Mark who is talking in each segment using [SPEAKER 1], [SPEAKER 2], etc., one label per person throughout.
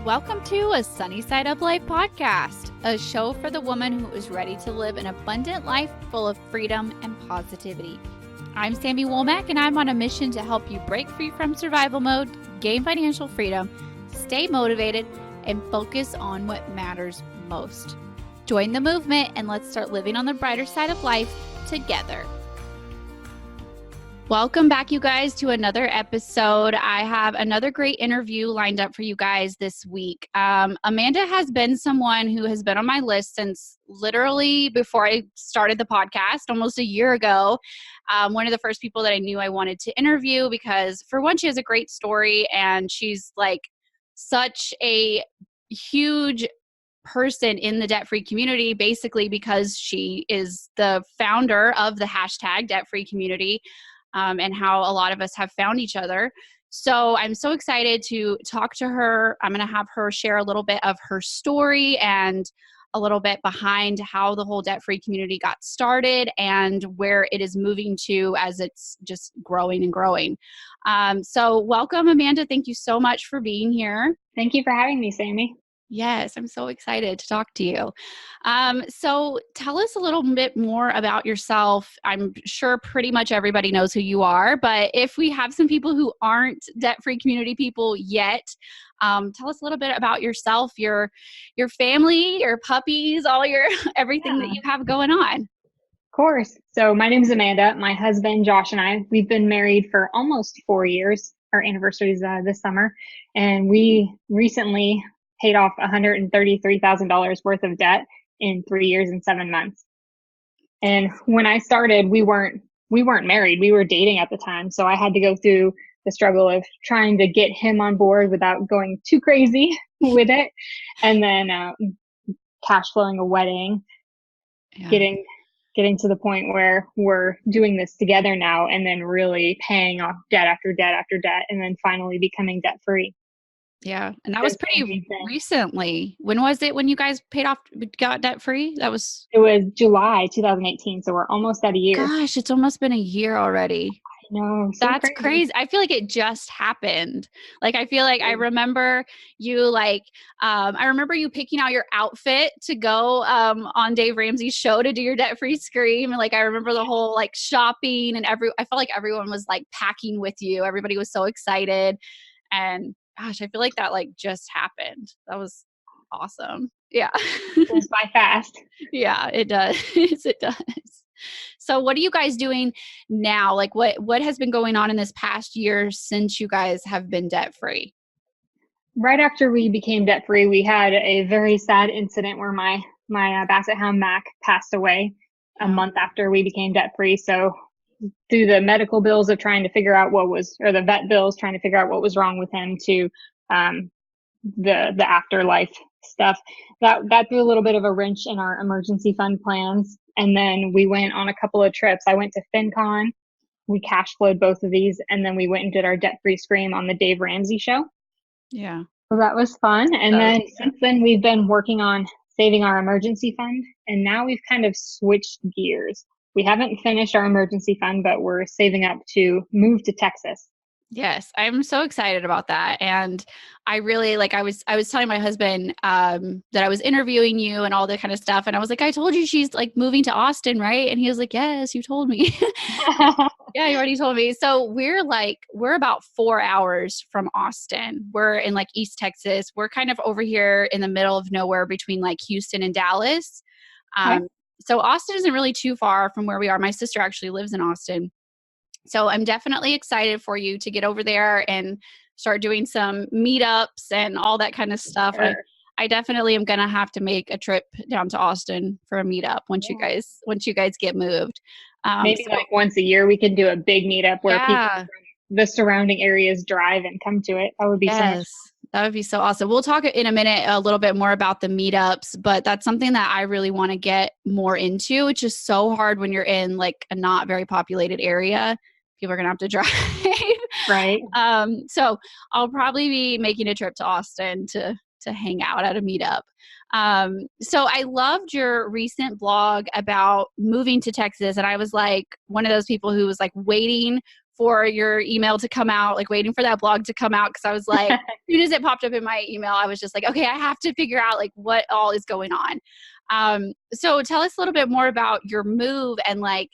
[SPEAKER 1] Welcome to a Sunny Side Up Life podcast, a show for the woman who is ready to live an abundant life full of freedom and positivity. I'm Sami Womack, and I'm on a mission to help you break free from survival mode, gain financial freedom, stay motivated, and focus on what matters most. Join the movement and let's start living on the brighter side of life together. Welcome back, you guys, to another episode. I have another great interview lined up for you guys this week. Amanda has been someone who has been on my list since literally before I started the podcast, almost a year ago. One of the first people that I knew I wanted to interview because, for one, she has a great story and she's like such a huge person in the debt-free community, basically because she is the founder of the hashtag debt-free community. And how a lot of us have found each other. So I'm so excited to talk to her. I'm going to have her share a little bit of her story and a little bit behind how the whole debt-free community got started and where it is moving to as it's just growing and growing. So welcome, Amanda. Thank you so much for being here.
[SPEAKER 2] Thank you for having me, Sami.
[SPEAKER 1] Yes, I'm so excited to talk to you. So tell us a little bit more about yourself. I'm sure pretty much everybody knows who you are, but if we have some people who aren't debt-free community people yet, tell us a little bit about yourself, your family, your puppies, all your everything that you have going on.
[SPEAKER 2] Of course. So my name is Amanda. My husband, Josh, and we've been married for almost 4 years. Our anniversary is this summer. And we recently paid off $133,000 worth of debt in 3 years and 7 months. And when I started, we weren't married. We were dating at the time. So I had to go through the struggle of trying to get him on board without going too crazy with it. And then cash flowing a wedding, getting to the point where we're doing this together now and then really paying off debt after debt after debt and then finally becoming debt free.
[SPEAKER 1] Yeah. And that was pretty recently. When was it when you guys got debt free? It was
[SPEAKER 2] July 2018. So we're almost at a year.
[SPEAKER 1] Gosh, it's almost been a year already.
[SPEAKER 2] I know. So
[SPEAKER 1] that's crazy. I feel like it just happened. Like, I feel like I remember you I remember you picking out your outfit to go on Dave Ramsey's show to do your debt-free scream. And I remember the whole shopping and I felt like everyone was packing with you. Everybody was so excited. And gosh, I feel like that just happened. That was awesome. Yeah.
[SPEAKER 2] It goes by fast.
[SPEAKER 1] Yeah, it does. It does. So what are you guys doing now? What has been going on in this past year since you guys have been debt free?
[SPEAKER 2] Right after we became debt free, we had a very sad incident where my Basset Hound Mac passed away a month after we became debt free. So through the medical bills of trying to figure out the vet bills, trying to figure out what was wrong with him, to the afterlife stuff, that threw a little bit of a wrench in our emergency fund plans. And then we went on a couple of trips. I went to FinCon. We cash flowed both of these. And then we went and did our debt-free scream on the Dave Ramsey show.
[SPEAKER 1] Yeah.
[SPEAKER 2] So that was fun. And since then we've been working on saving our emergency fund. And now we've kind of switched gears. We haven't finished our emergency fund, but we're saving up to move to Texas.
[SPEAKER 1] Yes, I'm so excited about that. And I really I was telling my husband that I was interviewing you and all that kind of stuff. And I was like, I told you she's moving to Austin, right? And he was like, yes, you told me. Yeah, you already told me. So we're about 4 hours from Austin. We're in East Texas. We're kind of over here in the middle of nowhere between Houston and Dallas.
[SPEAKER 2] Okay.
[SPEAKER 1] So Austin isn't really too far from where we are. My sister actually lives in Austin. So I'm definitely excited for you to get over there and start doing some meetups and all that kind of stuff.
[SPEAKER 2] Sure.
[SPEAKER 1] I definitely am going to have to make a trip down to Austin for a meetup once you guys get moved.
[SPEAKER 2] Maybe once a year we can do a big meetup where people from the surrounding areas drive and come to it. That would be so much fun.
[SPEAKER 1] That would be so awesome. We'll talk in a minute a little bit more about the meetups, but that's something that I really want to get more into. It's just so hard when you're in a not very populated area. People are going to have to drive.
[SPEAKER 2] Right.
[SPEAKER 1] So I'll probably be making a trip to Austin to hang out at a meetup. So I loved your recent blog about moving to Texas. And I was one of those people who was waiting for your email to come out, like waiting for that blog to come out. Cause I was like, as soon as it popped up in my email, I was just like, okay, I have to figure out like what all is going on. So tell us a little bit more about your move and like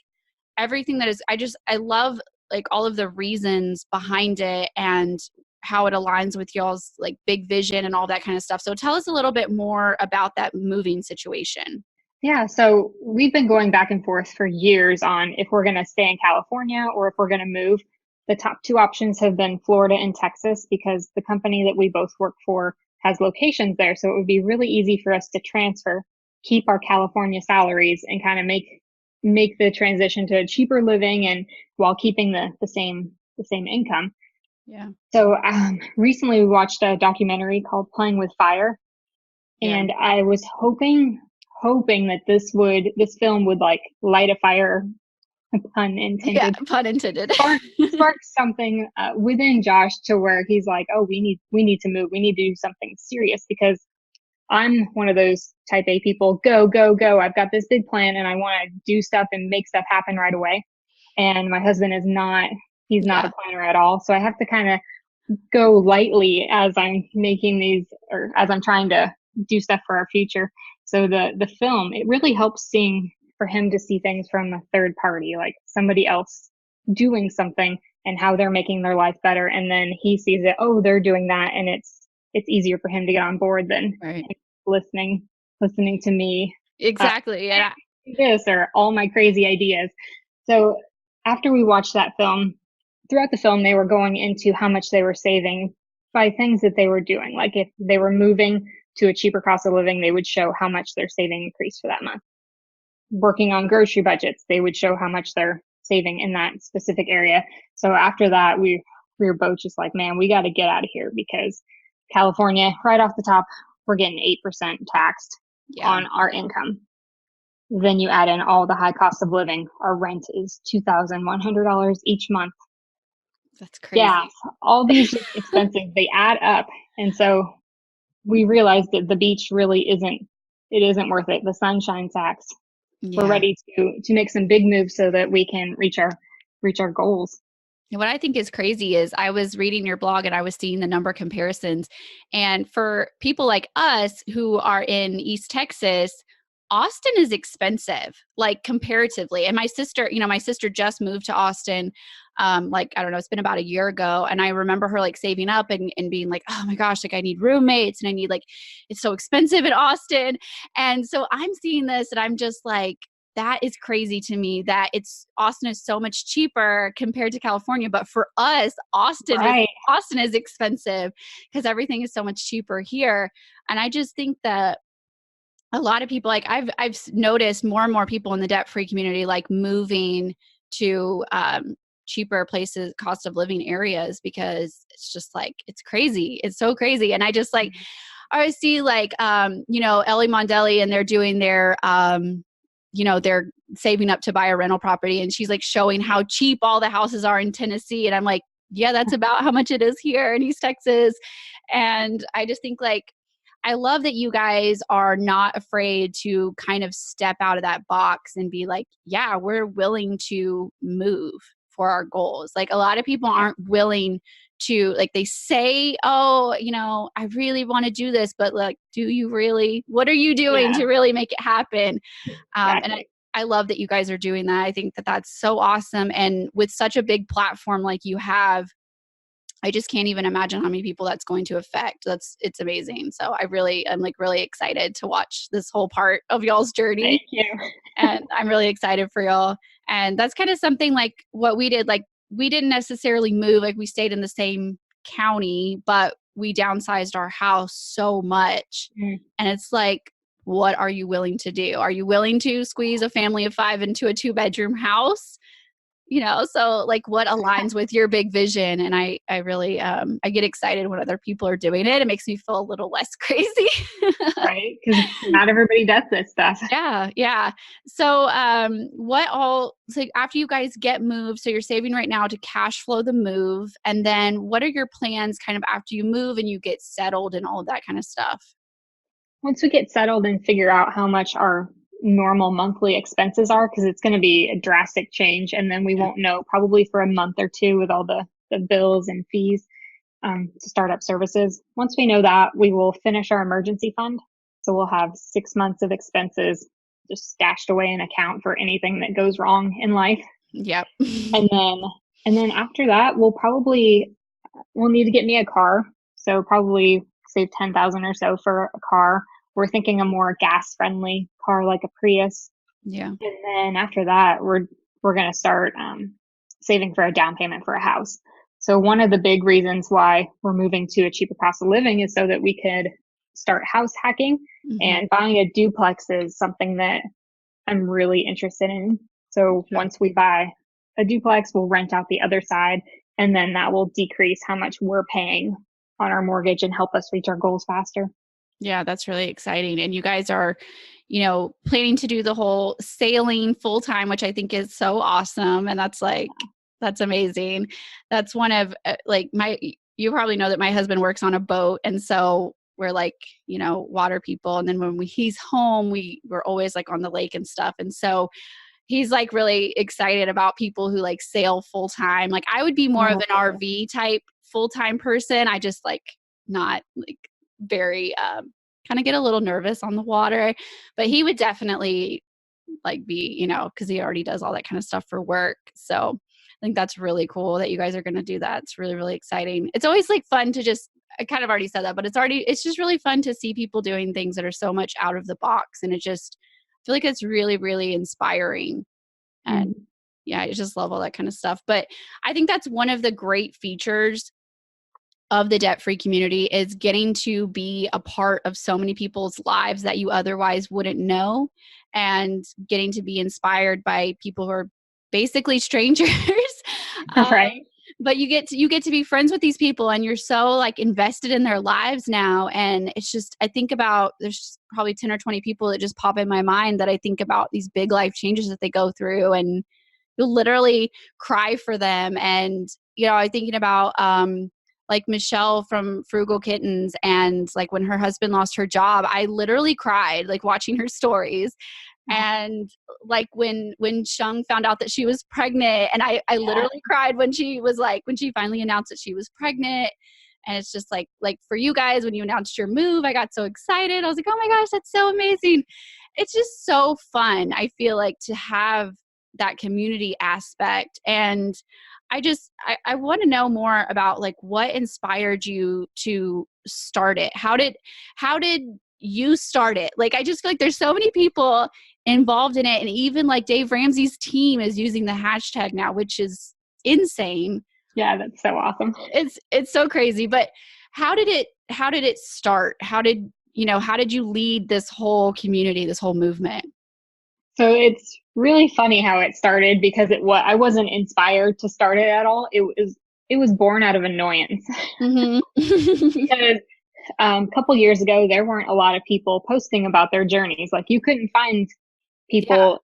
[SPEAKER 1] everything that is, I love like all of the reasons behind it and how it aligns with y'all's like big vision and all that kind of stuff. So tell us a little bit more about that moving situation.
[SPEAKER 2] Yeah, so we've been going back and forth for years on if we're going to stay in California or if we're going to move. The top two options have been Florida and Texas because the company that we both work for has locations there. So it would be really easy for us to transfer, keep our California salaries and kind of make the transition to a cheaper living and while keeping the same income.
[SPEAKER 1] Yeah.
[SPEAKER 2] So recently we watched a documentary called Playing with Fire,
[SPEAKER 1] Yeah.
[SPEAKER 2] and I was hoping that this film would like light a fire, pun
[SPEAKER 1] Yeah.
[SPEAKER 2] intended,
[SPEAKER 1] Pun intended.
[SPEAKER 2] spark something within Josh to where he's like, oh, we need to move, we need to do something serious because I'm one of those type A people. Go, go, go! I've got this big plan, and I want to do stuff and make stuff happen right away. And my husband is not. He's not a planner at all. So I have to kind of go lightly as I'm making these, or as I'm trying to do stuff for our future. So the film, it really helps for him to see things from a third party, like somebody else doing something and how they're making their life better. And then he sees it, oh, they're doing that. And it's easier for him to get on board than
[SPEAKER 1] Right.
[SPEAKER 2] listening to me.
[SPEAKER 1] Exactly. Yeah.
[SPEAKER 2] This or all my crazy ideas. So after we watched that film, throughout the film, they were going into how much they were saving by things that they were doing. Like if they were moving to a cheaper cost of living, they would show how much their saving increased for that month. Working on grocery budgets, they would show how much they're saving in that specific area. So after that, we were both just like, man, we got to get out of here because California, right off the top, we're getting 8% taxed on our income. Then you add in all the high cost of living. Our rent is $2,100 each month.
[SPEAKER 1] That's crazy.
[SPEAKER 2] Yeah, all these expenses, they add up. And so we realized that the beach really isn't worth it. The sunshine tax. We're ready to make some big moves so that we can reach our goals.
[SPEAKER 1] What I think is crazy is I was reading your blog and I was seeing the number comparisons. And for people like us who are in East Texas, Austin is expensive, like comparatively. And my sister just moved to Austin. Like, I don't know, it's been about a year ago. And I remember her like saving up and being like, oh my gosh, like I need roommates and I need like, it's so expensive in Austin. And so I'm seeing this and I'm just like, that is crazy to me that Austin is so much cheaper compared to California. But for us, Austin is expensive because everything is so much cheaper here. And I just think that a lot of people, like I've noticed more and more people in the debt-free community, like moving to cheaper places, cost of living areas, because it's just like, it's crazy. It's so crazy. And I just like, I see like, Ellie Mondelli and they're doing their, they're saving up to buy a rental property. And she's like showing how cheap all the houses are in Tennessee. And I'm like, yeah, that's about how much it is here in East Texas. And I just think like, I love that you guys are not afraid to kind of step out of that box and be like, yeah, we're willing to move for our goals. Like a lot of people aren't willing to, like they say, oh, I really want to do this, but like, do you really? What are you doing to really make it happen? And I love that you guys are doing that. I think that that's so awesome. And with such a big platform like you have, I just can't even imagine how many people that's going to affect. It's amazing. So I'm like really excited to watch this whole part of y'all's journey.
[SPEAKER 2] Thank you.
[SPEAKER 1] And I'm really excited for y'all. And that's kind of something like what we did. Like we didn't necessarily move, like we stayed in the same county, but we downsized our house so much. And it's like, what are you willing to do? Are you willing to squeeze a family of 5 into a 2-bedroom house? So like what aligns with your big vision. And I really, I get excited when other people are doing it. It makes me feel a little less crazy.
[SPEAKER 2] Right. Because not everybody does this stuff.
[SPEAKER 1] Yeah. Yeah. So, so after you guys get moved, so you're saving right now to cash flow the move. And then what are your plans kind of after you move and you get settled and all of that kind of stuff?
[SPEAKER 2] Once we get settled and figure out how much our normal monthly expenses are, because it's going to be a drastic change. And then we
[SPEAKER 1] Yeah.
[SPEAKER 2] won't know probably for a month or two with all the bills and fees to start up services. Once we know that, we will finish our emergency fund. So we'll have 6 months of expenses just stashed away in account for anything that goes wrong in life.
[SPEAKER 1] Yep.
[SPEAKER 2] And then after that, we'll need to get me a car. So probably save 10,000 or so for a car. We're thinking a more gas friendly car like a Prius.
[SPEAKER 1] Yeah.
[SPEAKER 2] And then after that, we're going to start saving for a down payment for a house. So one of the big reasons why we're moving to a cheaper cost of living is so that we could start house hacking.
[SPEAKER 1] Mm-hmm.
[SPEAKER 2] And buying a duplex is something that I'm really interested in. So
[SPEAKER 1] Yeah.
[SPEAKER 2] once we buy a duplex, we'll rent out the other side, and then that will decrease how much we're paying on our mortgage and help us reach our goals faster.
[SPEAKER 1] Yeah, that's really exciting. And you guys are, planning to do the whole sailing full time, which I think is so awesome. And that's amazing. That's one of you probably know that my husband works on a boat. And so we're like, water people. And then when he's home, we're always like on the lake and stuff. And so he's like really excited about people who like sail full time. Like I would be more of
[SPEAKER 2] Oh,
[SPEAKER 1] an RV type full time person. I just like not like very kind of get a little nervous on the water, but he would definitely like be, because he already does all that kind of stuff for work. So I think that's really cool that you guys are going to do that. It's really, really exciting. It's always like fun to just, I kind of already said that, but it's just really fun to see people doing things that are so much out of the box. And I feel like it's really, really inspiring. And
[SPEAKER 2] mm,
[SPEAKER 1] yeah, I just love all that kind of stuff. But I think that's one of the great features of the debt-free community is getting to be a part of so many people's lives that you otherwise wouldn't know, and getting to be inspired by people who are basically strangers. um,
[SPEAKER 2] right.
[SPEAKER 1] but you get to be friends with these people, and you're so like invested in their lives now. And it's just, I think about, there's probably 10 or 20 people that just pop in my mind that I think about these big life changes that they go through, and you'll literally cry for them. And I'm thinking about like Michelle from Frugal Kittens, and like when her husband lost her job, I literally cried like watching her stories.
[SPEAKER 2] Oh,
[SPEAKER 1] And like when Shung found out that she was pregnant, and I
[SPEAKER 2] yeah.
[SPEAKER 1] literally cried when she finally announced that she was pregnant. And it's just like for you guys, when you announced your move, I got so excited. I was like, oh my gosh, that's so amazing. It's just so fun, I feel like, to have that community aspect. And I want to know more about like what inspired you to start it. How did you start it? Like, I just feel like there's so many people involved in it. And even like Dave Ramsey's team is using the hashtag now, which is insane.
[SPEAKER 2] Yeah, that's so awesome.
[SPEAKER 1] It's so crazy. But how did it start? How did you lead this whole community, this whole movement?
[SPEAKER 2] So it's really funny how it started, because I wasn't inspired to start it at all. It was born out of annoyance.
[SPEAKER 1] Hmm.
[SPEAKER 2] Because a couple years ago, there weren't a lot of people posting about their journeys. Like you couldn't find
[SPEAKER 1] Yeah.
[SPEAKER 2] people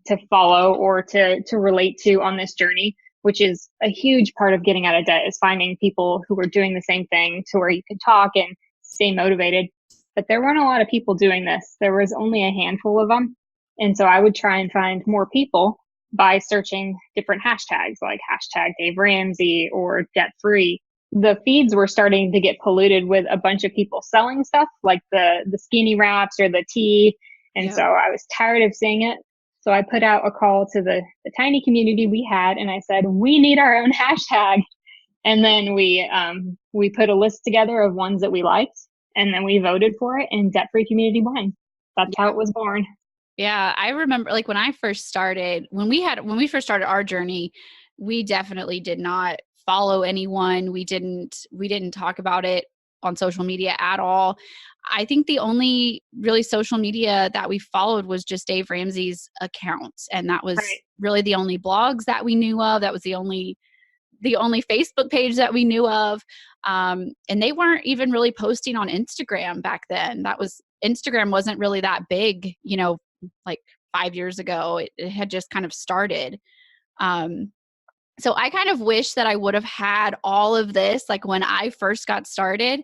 [SPEAKER 2] to follow or to relate to on this journey, which is a huge part of getting out of debt, is finding people who are doing the same thing to where you can talk and stay motivated. But there weren't a lot of people doing this. There was only a handful of them. And so I would try and find more people by searching different hashtags like hashtag Dave Ramsey or debt free. The feeds were starting to get polluted with a bunch of people selling stuff like the skinny wraps or the tea. And
[SPEAKER 1] Yeah.
[SPEAKER 2] so I was tired of seeing it. So I put out a call to the tiny community we had, and I said, we need our own hashtag. And then we put a list together of ones that we liked, and then we voted for it, and Debt Free Community won. That's how it was born.
[SPEAKER 1] Yeah, I remember like when we first started our journey, we definitely did not follow anyone. We didn't talk about it on social media at all. I think the only really social media that we followed was just Dave Ramsey's account, and that was
[SPEAKER 2] Right.
[SPEAKER 1] really the only blogs that we knew of. That was the only Facebook page that we knew of. And they weren't even really posting on Instagram back then. Instagram wasn't really that big, like 5 years ago. It had just kind of started. Um, so I kind of wish that I would have had all of this like when I first got started,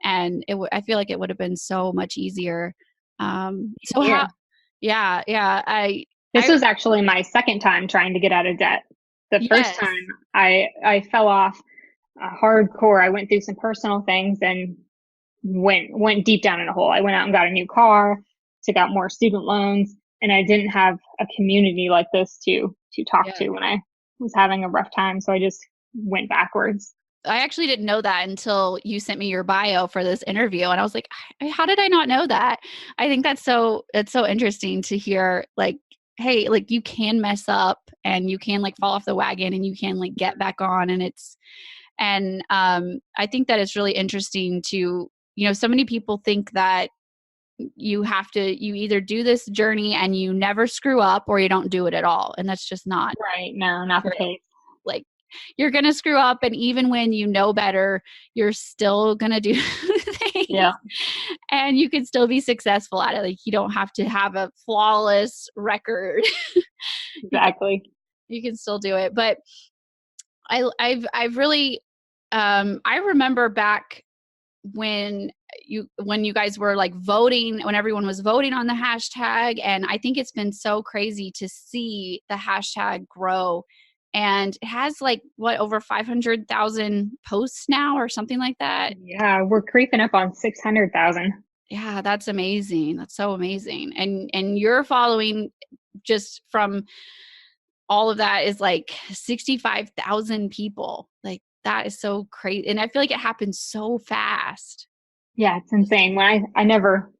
[SPEAKER 1] and I feel like it would have been so much easier. So how
[SPEAKER 2] Here.
[SPEAKER 1] Yeah, yeah.
[SPEAKER 2] This
[SPEAKER 1] I
[SPEAKER 2] was actually my second time trying to get out of debt. The first
[SPEAKER 1] yes,
[SPEAKER 2] time I fell off hardcore. I went through some personal things and went deep down in a hole. I went out and got a new car, took out more student loans, and I didn't have a community like this to talk
[SPEAKER 1] yeah.
[SPEAKER 2] to when I was having a rough time. So I just went backwards.
[SPEAKER 1] I actually didn't know that until you sent me your bio for this interview, and I was like, how did I not know that? I think it's so interesting to hear, like, hey, like you can mess up and you can like fall off the wagon and you can like get back on, and I think that it's really interesting to, so many people think that you either do this journey and you never screw up or you don't do it at all, and that's just not
[SPEAKER 2] Right. No, not the
[SPEAKER 1] true.
[SPEAKER 2] case.
[SPEAKER 1] Like, you're going to screw up, and even when you know better, you're still going to do things
[SPEAKER 2] Yeah,
[SPEAKER 1] and you can still be successful at it. Like, you don't have to have a flawless record. you can
[SPEAKER 2] exactly.
[SPEAKER 1] you can still do it. But I've really I remember back when you guys were like voting, when everyone was voting on the hashtag, and I think it's been so crazy to see the hashtag grow, and it has like what, over 500,000 posts now or something like that.
[SPEAKER 2] Yeah, we're creeping up on 600,000.
[SPEAKER 1] Yeah, that's amazing. That's so amazing. And your following, just from all of that, is like 65,000 people. Like, that is so crazy, and I feel like it happens so fast.
[SPEAKER 2] Yeah, it's insane. When I never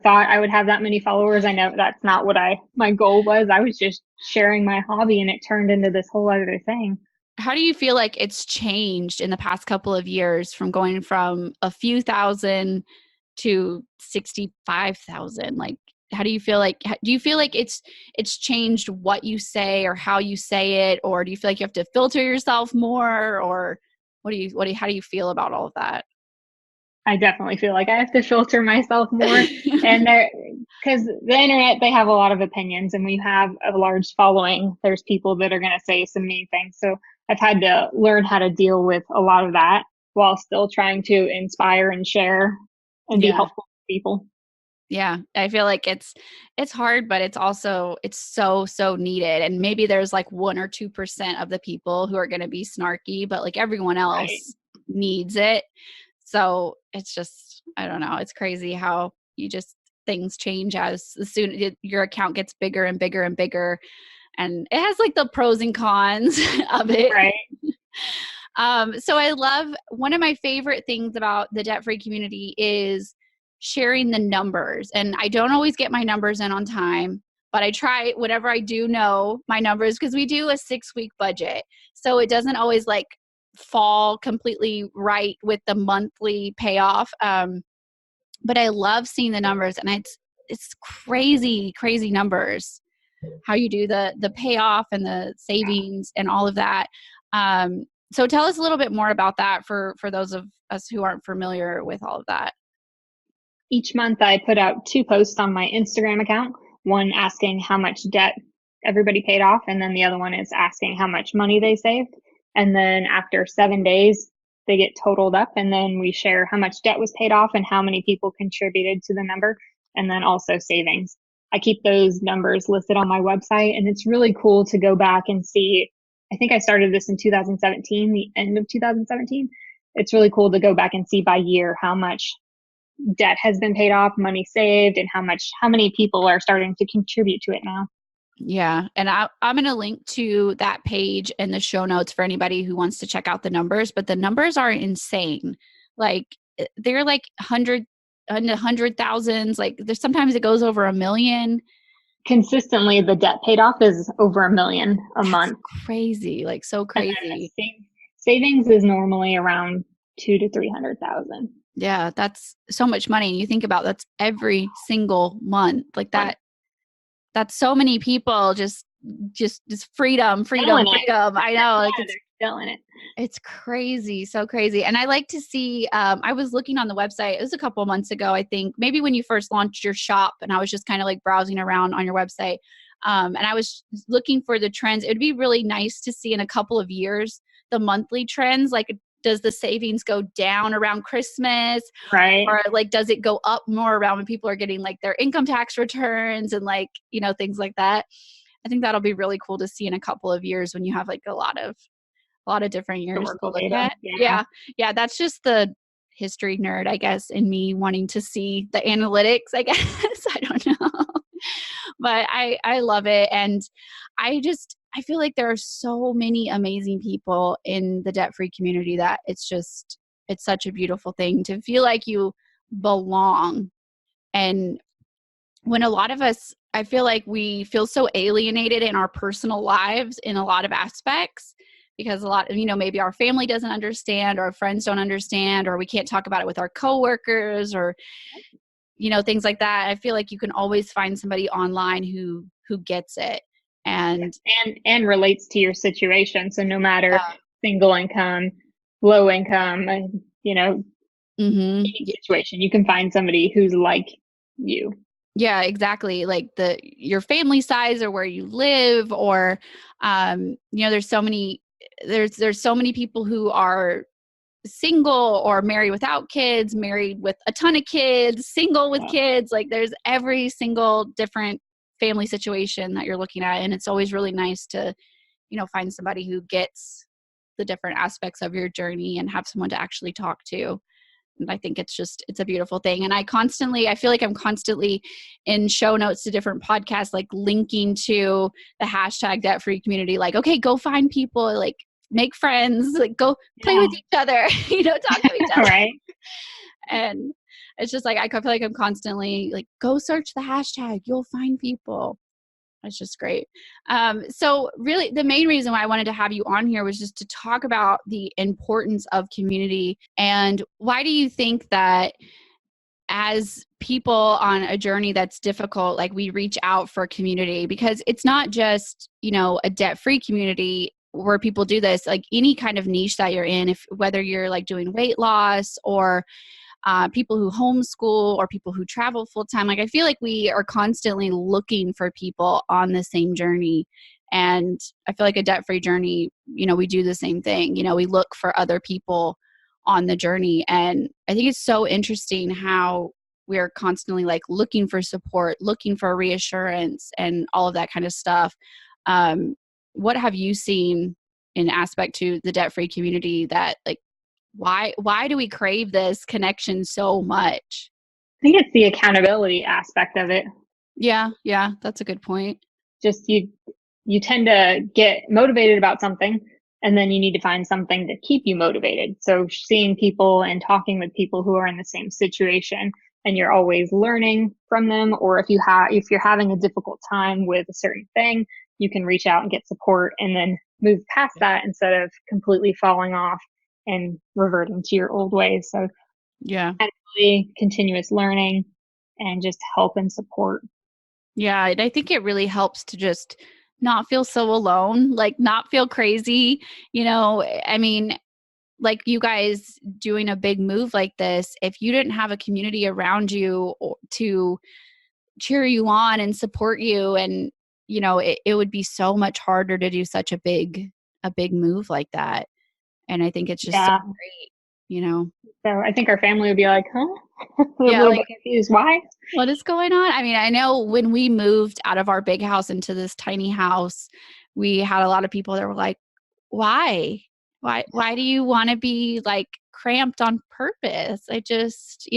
[SPEAKER 2] thought I would have that many followers. I know that's not what my goal was. I was just sharing my hobby and it turned into this whole other thing.
[SPEAKER 1] How do you feel like it's changed in the past couple of years, from going from a few thousand to 65,000? Like, how do you feel like, do you feel like it's changed what you say or how you say it, or do you feel like you have to filter yourself more, or how do you feel about all of that?
[SPEAKER 2] I definitely feel like I have to filter myself more. And there, because the internet, they have a lot of opinions, and we have a large following. There's people that are going to say some mean things. So I've had to learn how to deal with a lot of that while still trying to inspire and share and be
[SPEAKER 1] Yeah.
[SPEAKER 2] helpful to people.
[SPEAKER 1] Yeah, I feel like it's hard, but it's so needed. And maybe there's like 1 or 2% of the people who are going to be snarky, but like everyone
[SPEAKER 2] Right.
[SPEAKER 1] else needs it. So it's just, I don't know, it's crazy how you just, things change as soon your account gets bigger and bigger and bigger, and it has like the pros and cons of it.
[SPEAKER 2] Right.
[SPEAKER 1] So I love, one of my favorite things about the debt free community is sharing the numbers. And I don't always get my numbers in on time, but I try whenever I do know my numbers, because we do a 6-week budget. So it doesn't always like fall completely right with the monthly payoff. But I love seeing the numbers, and it's crazy numbers, how you do the payoff and the savings and all of that. So tell us a little bit more about that for those of us who aren't familiar with all of that.
[SPEAKER 2] Each month I put out 2 posts on my Instagram account, one asking how much debt everybody paid off, and then the other one is asking how much money they saved. And then after 7 days, they get totaled up, and then we share how much debt was paid off and how many people contributed to the number, and then also savings. I keep those numbers listed on my website, and it's really cool to go back and see. I think I started this in 2017, the end of 2017. It's really cool to go back and see by year how much debt has been paid off, money saved, and how many people are starting to contribute to it now.
[SPEAKER 1] Yeah. And I'm going to link to that page in the show notes for anybody who wants to check out the numbers, but the numbers are insane. Like, they're like 100 thousands. Like, there's sometimes it goes over 1 million.
[SPEAKER 2] Consistently, the debt paid off is over 1 million a
[SPEAKER 1] That's
[SPEAKER 2] month.
[SPEAKER 1] crazy. Like, so
[SPEAKER 2] And then
[SPEAKER 1] crazy.
[SPEAKER 2] savings is normally around 2 to 300,000.
[SPEAKER 1] Yeah. That's so much money. And you think about, that's every single month. Like,
[SPEAKER 2] Month.
[SPEAKER 1] that's so many people just freedom,
[SPEAKER 2] Still
[SPEAKER 1] freedom,
[SPEAKER 2] in it.
[SPEAKER 1] freedom. I know,
[SPEAKER 2] Yeah,
[SPEAKER 1] like,
[SPEAKER 2] they're still in it.
[SPEAKER 1] it's crazy, so crazy. And I like to see, I was looking on the website, it was a couple of months ago, I think, maybe when you first launched your shop, and I was just kind of like browsing around on your website. And I was looking for the trends. It would be really nice to see in a couple of years the monthly trends. Like, does the savings go down around Christmas?
[SPEAKER 2] Right.
[SPEAKER 1] Or like, does it go up more around when people are getting like their income tax returns and like, things like that? I think that'll be really cool to see in a couple of years when you have like a lot of different years to
[SPEAKER 2] Historical
[SPEAKER 1] look
[SPEAKER 2] data.
[SPEAKER 1] at.
[SPEAKER 2] Yeah.
[SPEAKER 1] Yeah. That's just the history nerd, I guess, in me wanting to see the analytics, I guess. I don't know. But I love it. And I feel like there are so many amazing people in the debt-free community that it's such a beautiful thing to feel like you belong. And when a lot of us, I feel like we feel so alienated in our personal lives in a lot of aspects because a lot, maybe our family doesn't understand or our friends don't understand, or we can't talk about it with our coworkers or, things like that. I feel like you can always find somebody online who gets it. And
[SPEAKER 2] relates to your situation. So no matter single income, low income, any situation, you can find somebody who's like you.
[SPEAKER 1] Yeah, exactly. Like your family size or where you live, or there's so many people who are single or married without kids, married with a ton of kids, single with kids. Like there's every single different family situation that you're looking at, and it's always really nice to find somebody who gets the different aspects of your journey and have someone to actually talk to. And I think it's a beautiful thing. And I feel like I'm constantly in show notes to different podcasts, like linking to the hashtag debt free community, like, okay, go find people, like make friends, like go play with each other, talk to each other.
[SPEAKER 2] Right.
[SPEAKER 1] And it's just like, I feel like I'm constantly like, go search the hashtag, you'll find people. It's just great. So really the main reason why I wanted to have you on here was just to talk about the importance of community. And why do you think that as people on a journey that's difficult, like we reach out for community? Because it's not just, a debt-free community where people do this, like any kind of niche that you're in, whether you're like doing weight loss or people who homeschool or people who travel full time. Like I feel like we are constantly looking for people on the same journey. And I feel like a debt-free journey, we do the same thing. We look for other people on the journey. And I think it's so interesting how we're constantly like looking for support, looking for reassurance and all of that kind of stuff. What have you seen in aspect to the debt-free community that like, why do we crave this connection so much?
[SPEAKER 2] I think it's the accountability aspect of it.
[SPEAKER 1] Yeah, that's a good point.
[SPEAKER 2] Just you tend to get motivated about something, and then you need to find something to keep you motivated. So seeing people and talking with people who are in the same situation, and you're always learning from them, or if you're having a difficult time with a certain thing, you can reach out and get support and then move past that instead of completely falling off and reverting to your old ways. So continuous learning and just help and support.
[SPEAKER 1] Yeah, and I think it really helps to just not feel so alone, like not feel crazy. I mean, like you guys doing a big move like this, if you didn't have a community around you to cheer you on and support you, and it would be so much harder to do such a big move like that. And I think it's just so great.
[SPEAKER 2] So I think our family would be like, huh? A little bit confused. Why?
[SPEAKER 1] What is going on? I mean, I know when we moved out of our big house into this tiny house, we had a lot of people that were like, why? Why do you want to be like cramped on purpose? I just,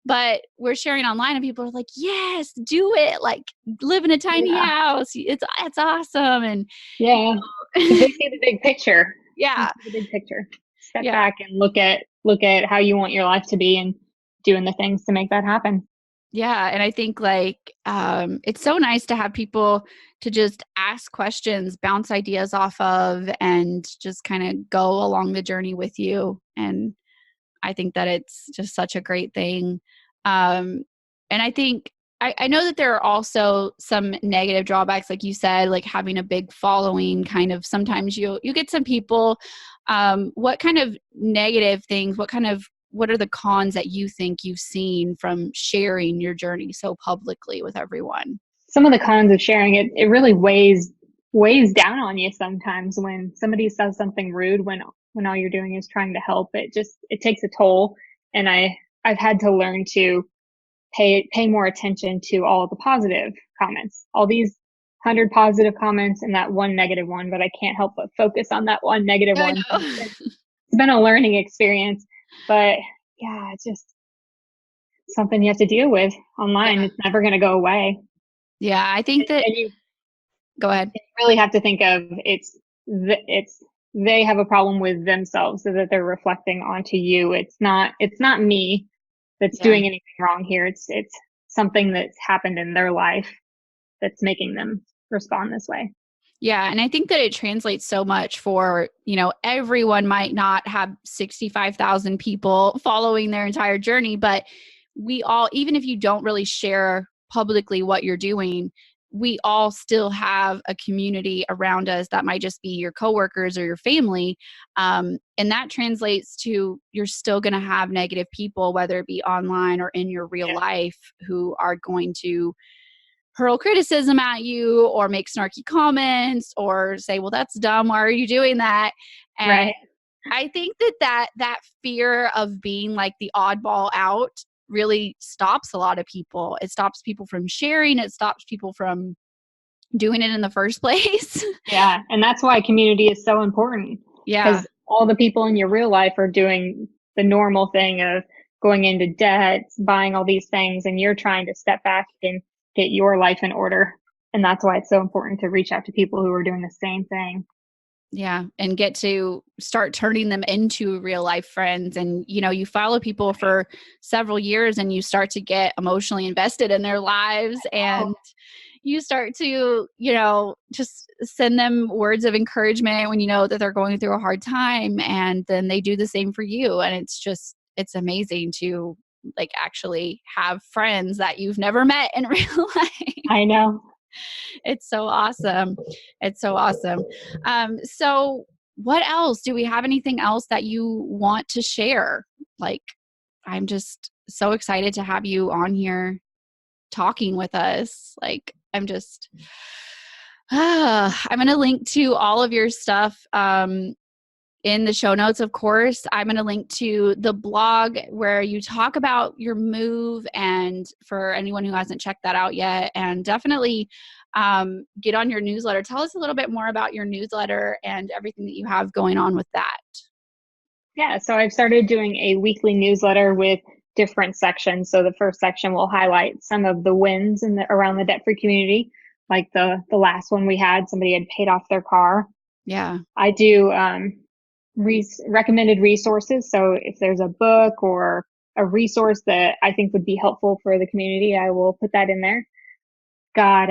[SPEAKER 1] but we're sharing online and people are like, yes, do it. Like live in a tiny house. It's awesome. And
[SPEAKER 2] they see the big picture.
[SPEAKER 1] Yeah.
[SPEAKER 2] The big picture. Step back and look at how you want your life to be and doing the things to make that happen.
[SPEAKER 1] Yeah. And I think like it's so nice to have people to just ask questions, bounce ideas off of, and just kind of go along the journey with you. And I think that it's just such a great thing. And I think I know that there are also some negative drawbacks, like you said, like having a big following. Kind of sometimes you get some people. What kind of negative things? What are the cons that you think you've seen from sharing your journey so publicly with everyone?
[SPEAKER 2] Some of the cons of sharing it really weighs down on you sometimes when somebody says something rude when when all you're doing is trying to help. It takes a toll. And I've had to learn to pay more attention to all of the positive comments, all these 100 positive comments and that one negative one, but I can't help but focus on that one negative
[SPEAKER 1] I
[SPEAKER 2] one. So
[SPEAKER 1] know.
[SPEAKER 2] it's been a learning experience, but yeah, it's just something you have to deal with online.
[SPEAKER 1] Yeah.
[SPEAKER 2] It's never going to go away.
[SPEAKER 1] Yeah, I think that,
[SPEAKER 2] And you
[SPEAKER 1] go ahead.
[SPEAKER 2] really have to think of it's they have a problem with themselves so that they're reflecting onto you. It's not me that's
[SPEAKER 1] Yeah.
[SPEAKER 2] doing anything wrong here. It's something that's happened in their life that's making them respond this way.
[SPEAKER 1] Yeah. And I think that it translates so much for, everyone might not have 65,000 people following their entire journey, but we all, even if you don't really share publicly what you're doing, we all still have a community around us that might just be your coworkers or your family. And that translates to you're still going to have negative people, whether it be online or in your real
[SPEAKER 2] Yeah.
[SPEAKER 1] life, who are going to hurl criticism at you or make snarky comments or say, well, that's dumb. Why are you doing that? And
[SPEAKER 2] Right.
[SPEAKER 1] I think that fear of being like the oddball out really stops a lot of people. It stops people from sharing. It stops people from doing it in the first place.
[SPEAKER 2] Yeah. And that's why community is so important,
[SPEAKER 1] Yeah.
[SPEAKER 2] because all the people in your real life are doing the normal thing of going into debt, buying all these things, and you're trying to step back and get your life in order. And that's why it's so important to reach out to people who are doing the same thing.
[SPEAKER 1] Yeah, and get to start turning them into real life friends. And, you follow people for several years and you start to get emotionally invested in their lives.
[SPEAKER 2] Oh,
[SPEAKER 1] And you start to, just send them words of encouragement when you know that they're going through a hard time. And then they do the same for you. And it's amazing to like actually have friends that you've never met in real life.
[SPEAKER 2] I know.
[SPEAKER 1] It's so awesome. It's so awesome. So what else? Do we have anything else that you want to share? Like, I'm just so excited to have you on here talking with us. Like, I'm going to link to all of your stuff in the show notes, of course. I'm going to link to the blog where you talk about your move, and for anyone who hasn't checked that out yet, and definitely get on your newsletter. Tell us a little bit more about your newsletter and everything that you have going on with that.
[SPEAKER 2] Yeah. So I've started doing a weekly newsletter with different sections. So the first section will highlight some of the wins around the debt-free community. Like the last one we had, somebody had paid off their car.
[SPEAKER 1] Yeah.
[SPEAKER 2] I do recommended resources. So if there's a book or a resource that I think would be helpful for the community, I will put that in there. Got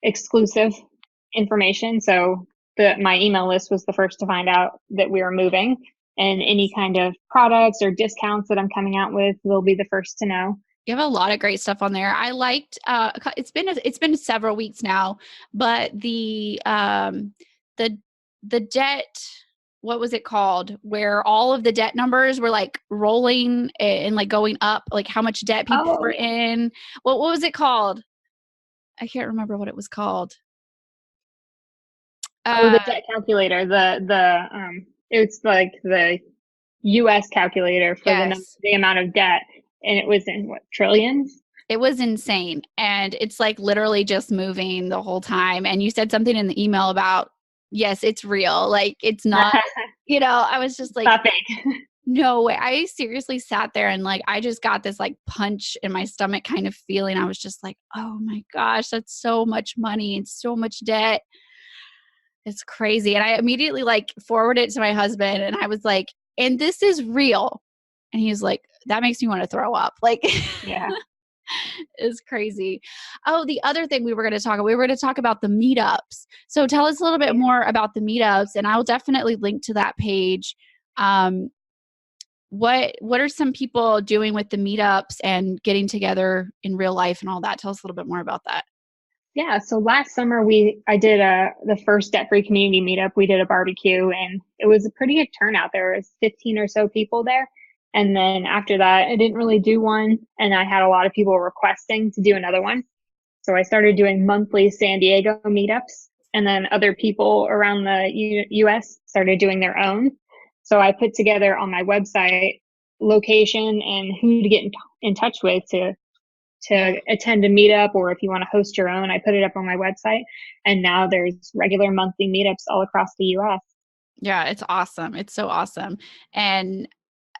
[SPEAKER 2] exclusive information. So my email list was the first to find out that we were moving, and any kind of products or discounts that I'm coming out with, they'll be the first to know.
[SPEAKER 1] You have a lot of great stuff on there. I liked it's been several weeks now, but the the debt, what was it called? Where all of the debt numbers were like rolling and like going up, like how much debt people
[SPEAKER 2] Oh,
[SPEAKER 1] were in. What was it called? I can't remember what it was called.
[SPEAKER 2] oh,
[SPEAKER 1] Uh
[SPEAKER 2] the debt calculator. It's like the U.S. calculator for
[SPEAKER 1] yes.
[SPEAKER 2] the amount of debt, and it was in what, trillions?
[SPEAKER 1] It was insane. And it's like literally just moving the whole time. And you said something in the email about, yes, it's real. Like it's not, I was just like,
[SPEAKER 2] Not big.
[SPEAKER 1] no way. I seriously sat there and like, I just got this like punch in my stomach kind of feeling. I was just like, oh my gosh, that's so much money and so much debt. It's crazy. And I immediately like forwarded it to my husband and I was like, and this is real. And he was like, that makes me want to throw up. Like,
[SPEAKER 2] Yeah.
[SPEAKER 1] is crazy. Oh, the other thing we were going to talk about the meetups. So tell us a little bit more about the meetups, and I'll definitely link to that page. Um, what are some people doing with the meetups and getting together in real life and all that? Tell us a little bit more about that.
[SPEAKER 2] Yeah. So last summer I did the first debt free community meetup. We did a barbecue, and it was a pretty good turnout. There was 15 or so people there. And then after that, I didn't really do one, and I had a lot of people requesting to do another one. So I started doing monthly San Diego meetups, and then other people around the US started doing their own. So I put together on my website location and who to get in touch with to attend a meetup, or if you want to host your own. I put it up on my website, and now there's regular monthly meetups all across the US.
[SPEAKER 1] Yeah, it's awesome. It's so awesome. And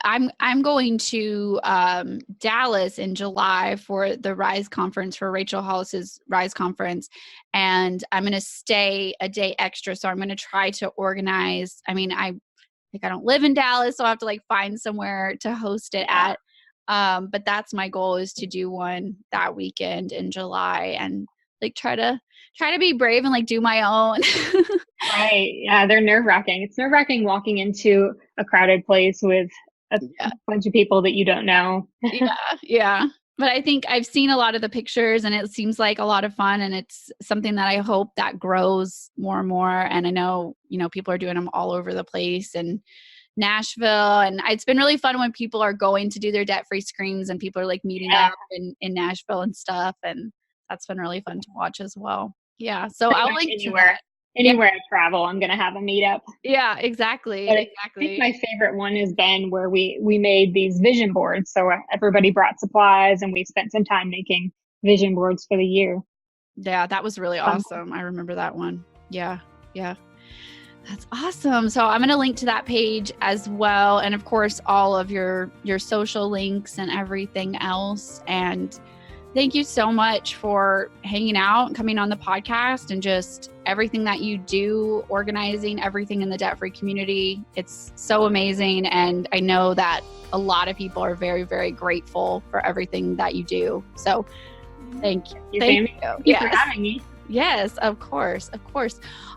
[SPEAKER 1] I'm going to Dallas in July for the Rise conference, for Rachel Hollis's Rise conference, and I'm going to stay a day extra. So I'm going to try to organize. I mean, I don't live in Dallas, so I have to like find somewhere to host it at. But that's my goal, is to do one that weekend in July, and like try to be brave and like do my own.
[SPEAKER 2] Right. Yeah, they're nerve-wracking. It's nerve-wracking walking into a crowded place with a bunch of people that you don't know.
[SPEAKER 1] Yeah. But I think I've seen a lot of the pictures, and it seems like a lot of fun, and it's something that I hope that grows more and more. And I know, people are doing them all over the place, and Nashville, and it's been really fun when people are going to do their debt-free screens and people are like meeting up in Nashville and stuff, and that's been really fun to watch as well. Yeah, so I'll link
[SPEAKER 2] anywhere I travel, I'm gonna have a meetup.
[SPEAKER 1] Yeah, exactly.
[SPEAKER 2] But I think my favorite one has been where we made these vision boards. So everybody brought supplies, and we spent some time making vision boards for the year.
[SPEAKER 1] Yeah, that was really awesome. I remember that one. Yeah. That's awesome. So I'm going to link to that page as well. And of course, all of your social links and everything else. And thank you so much for hanging out and coming on the podcast, and just everything that you do, organizing everything in the debt-free community. It's so amazing. And I know that a lot of people are very, very grateful for everything that you do. So thank you.
[SPEAKER 2] Thank you for having me.
[SPEAKER 1] Yes, of course.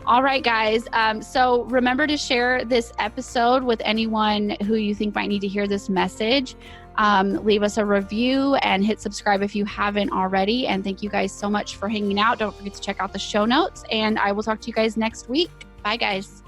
[SPEAKER 1] All right, guys. So remember to share this episode with anyone who you think might need to hear this message. Leave us a review and hit subscribe if you haven't already. And thank you guys so much for hanging out. Don't forget to check out the show notes, and I will talk to you guys next week. Bye, guys.